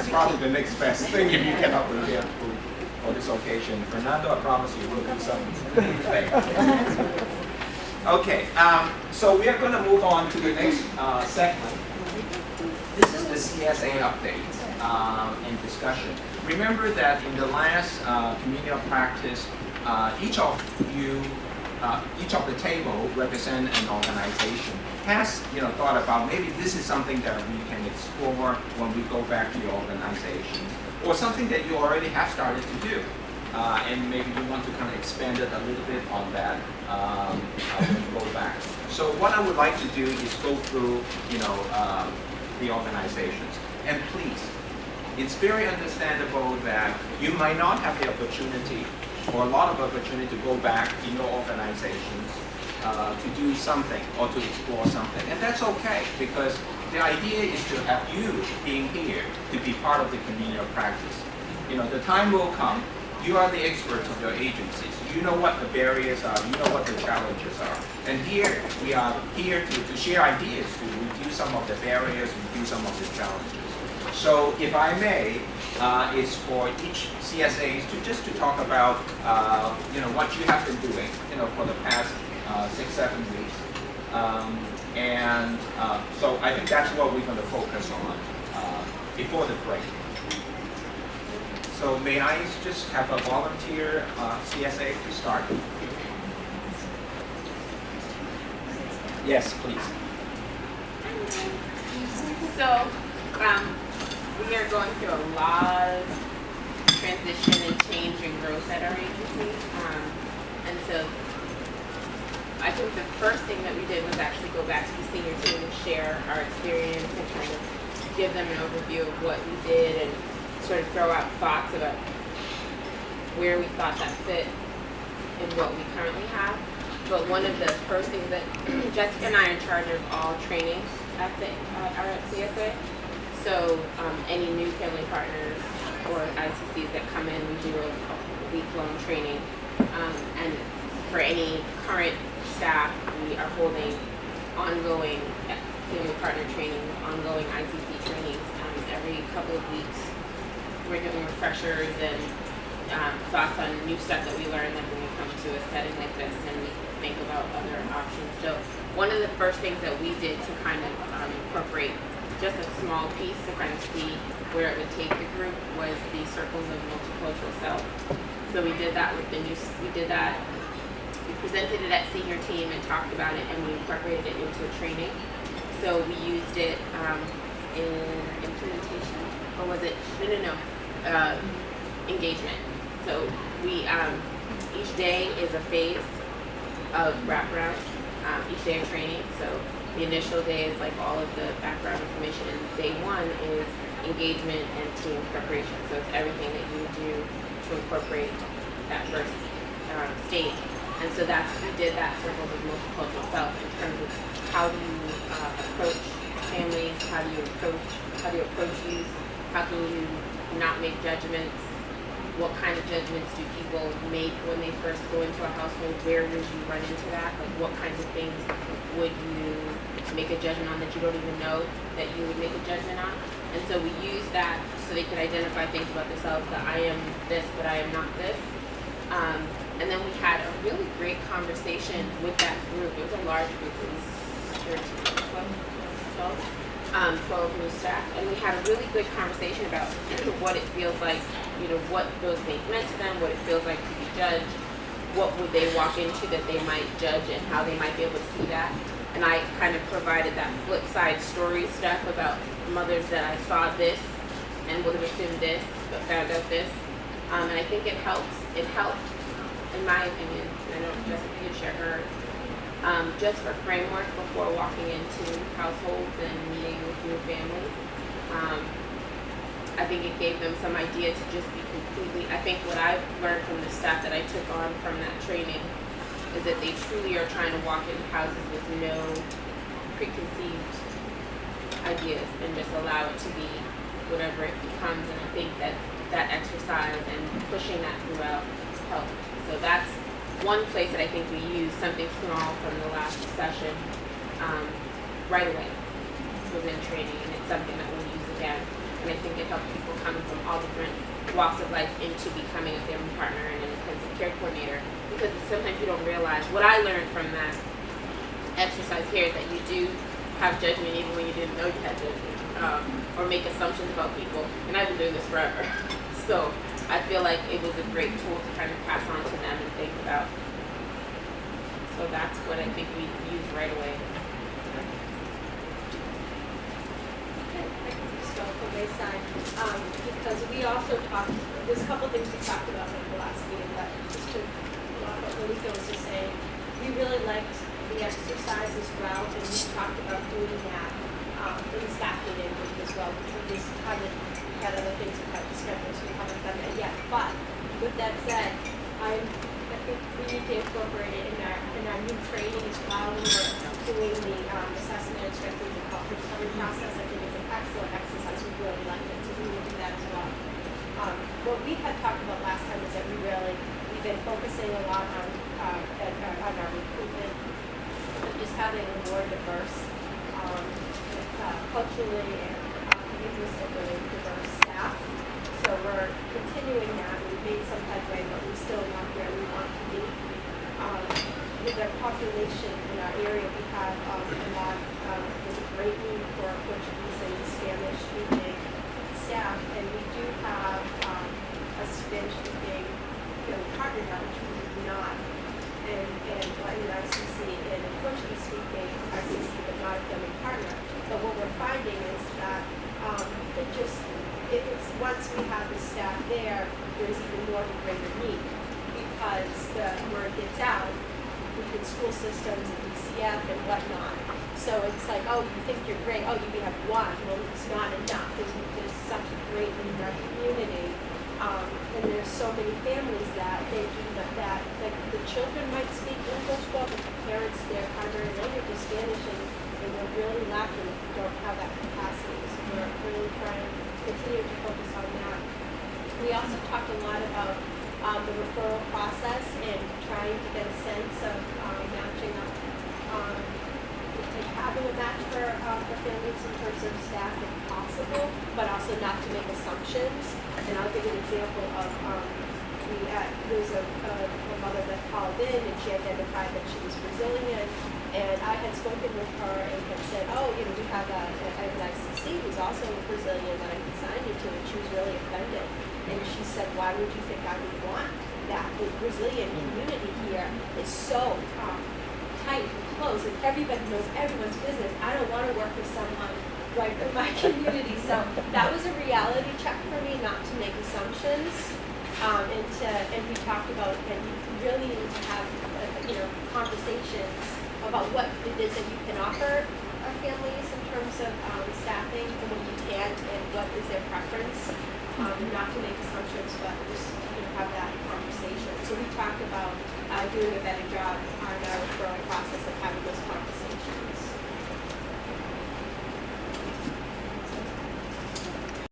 That's probably the next best thing if you cannot prepare food for this occasion. Fernando, I promise you we'll do something. Okay, so we are going to move on to the next segment. This is the CSA update and discussion. Remember that in the last community of practice, each of the table represent an organization. Has thought about maybe this is something that we can explore when we go back to your organization, or something that you already have started to do, and maybe you want to kind of expand it a little bit on that when you go back. So what I would like to do is go through the organizations, and please, it's very understandable that you might not have the opportunity or a lot of opportunity to go back in your organizations to do something or to explore something. And that's okay, because the idea is to have you being here to be part of the community of practice. The time will come. You are the experts of your agencies. You know what the barriers are. You know what the challenges are. And here, we are here to share ideas, to review some of the barriers, review some of the challenges. So if I may, it's for each CSAs to talk about what you have been doing for the past 6-7 weeks, so I think that's what we're going to focus on before the break. So may I just have a volunteer CSA to start? Yes, please. So we are going through a lot of transition and change and growth at our agency. And so I think the first thing that we did was actually go back to the senior team and share our experience and kind of give them an overview of what we did and sort of throw out thoughts about where we thought that fit in what we currently have. But one of the first things that Jessica and I are in charge of all training at our CSA. So any new family partners or ICCs that come in, we do a week-long training. And for any current staff, we are holding ongoing family partner training, ongoing ICC trainings every couple of weeks. We're doing refreshers and thoughts on new stuff that we learn when we come to a setting like this and we think about other options. So one of the first things that we did to kind of incorporate just a small piece to kind of see where it would take the group was the circles of multicultural self. So we did that with we presented it at senior team and talked about it, and we incorporated it into a training. So we used it in implementation, or was it, no, engagement. So we, each day is a phase of wraparound, each day of training. So the initial day is like all of the background information, and day one is engagement and team preparation. So it's everything that you do to incorporate that first stage. And so we did that circle of multicultural self in terms of how do you approach families, how do you approach youth, how can you not make judgments, what kind of judgments do people make when they first go into a household, where would you run into that, like what kinds of things would you make a judgment on that you don't even know that you would make a judgment on. And so we use that so they could identify things about themselves, that I am this, but I am not this. And then we had a really great conversation with that group. It was a large group. It was 12 new staff. And we had a really good conversation about what it feels like, what those things meant to them, what it feels like to be judged, what would they walk into that they might judge, and how they might be able to see that. And I kind of provided that flip side story stuff about mothers that I saw this and would have assumed this, but found out this. And I think it helped, in my opinion, and I know Jessica can share her, just for framework before walking into households and meeting with new families. I think it gave them some idea to just be completely, I think what I've learned from the staff that I took on from that training is that they truly are trying to walk into houses with no preconceived ideas and just allow it to be whatever it becomes. And I think that exercise and pushing that throughout helped. So that's one place that I think we used something small from the last session right away was in training, and it's something that we'll use again. and I think it helps people coming from all different walks of life into becoming a family partner and an intensive care coordinator, because sometimes you don't realize what I learned from that exercise here is that you do have judgment even when you didn't know you had judgment, or make assumptions about people, and I've been doing this forever. So I feel like it was a great tool to kind of pass on to them and think about. So that's what I think we use right away. I can just go from my side, because we also talked, there's a couple things we talked about in the last meeting, but just to what Malika was just saying, we really liked the exercise as well, and we talked about doing that in the staff meeting as well, because we just haven't had other things we've had to schedule, so we haven't done that yet. But with that said, I think we need to incorporate it in our new training as well. When we're doing the assessment and strengthening the culture recovery process, I think it's an excellent exercise. We really like it, so we will do that as well. What we had talked about last time is that we've been focusing a lot on our recruitment, just having a more diverse, culturally and linguistically diverse staff. So we're continuing that. We've made some headway, but we're still not where we want to be. With our population in our area, we have a lot, there's a great need for Portuguese and Spanish speaking staff, and we do have a Spanish speaking partner now, which we do not, and in ICC, and a Portuguese speaking ICC, but not a family partner. But what we're finding is that it's once we have the staff there, there's even more of a greater need, because the word gets out within school systems and DCF and whatnot. So it's like, oh, you think you're great, oh, you can have one. Well, it's not enough. There's such a great need in our community. And there's so many families that they do that like the children might speak English well, but the parents, their primary language is Spanish, and we're really lacking if we don't have that capacity. So we're really trying to continue to focus on that. We also talked a lot about the referral process and trying to get a sense of matching up, like having a match for families in terms of staff if possible, but also not to make assumptions. And I'll give you an example of there was a mother that called in, and she identified that she was Brazilian, and I had spoken with her and had said, oh, we have an ICC who's also Brazilian that I can sign you to, and she was really offended. And she said, why would you think I would want that? The Brazilian community here is so tight and close, and everybody knows everyone's business. I don't want to work with someone right from my community. So that was a reality check for me, not to make assumptions, and we talked about that you really need to have conversations about what it is that you can offer our families in terms of staffing and what you can't and what is their preference. Not to make assumptions, but just have that conversation. So we talked about doing a better job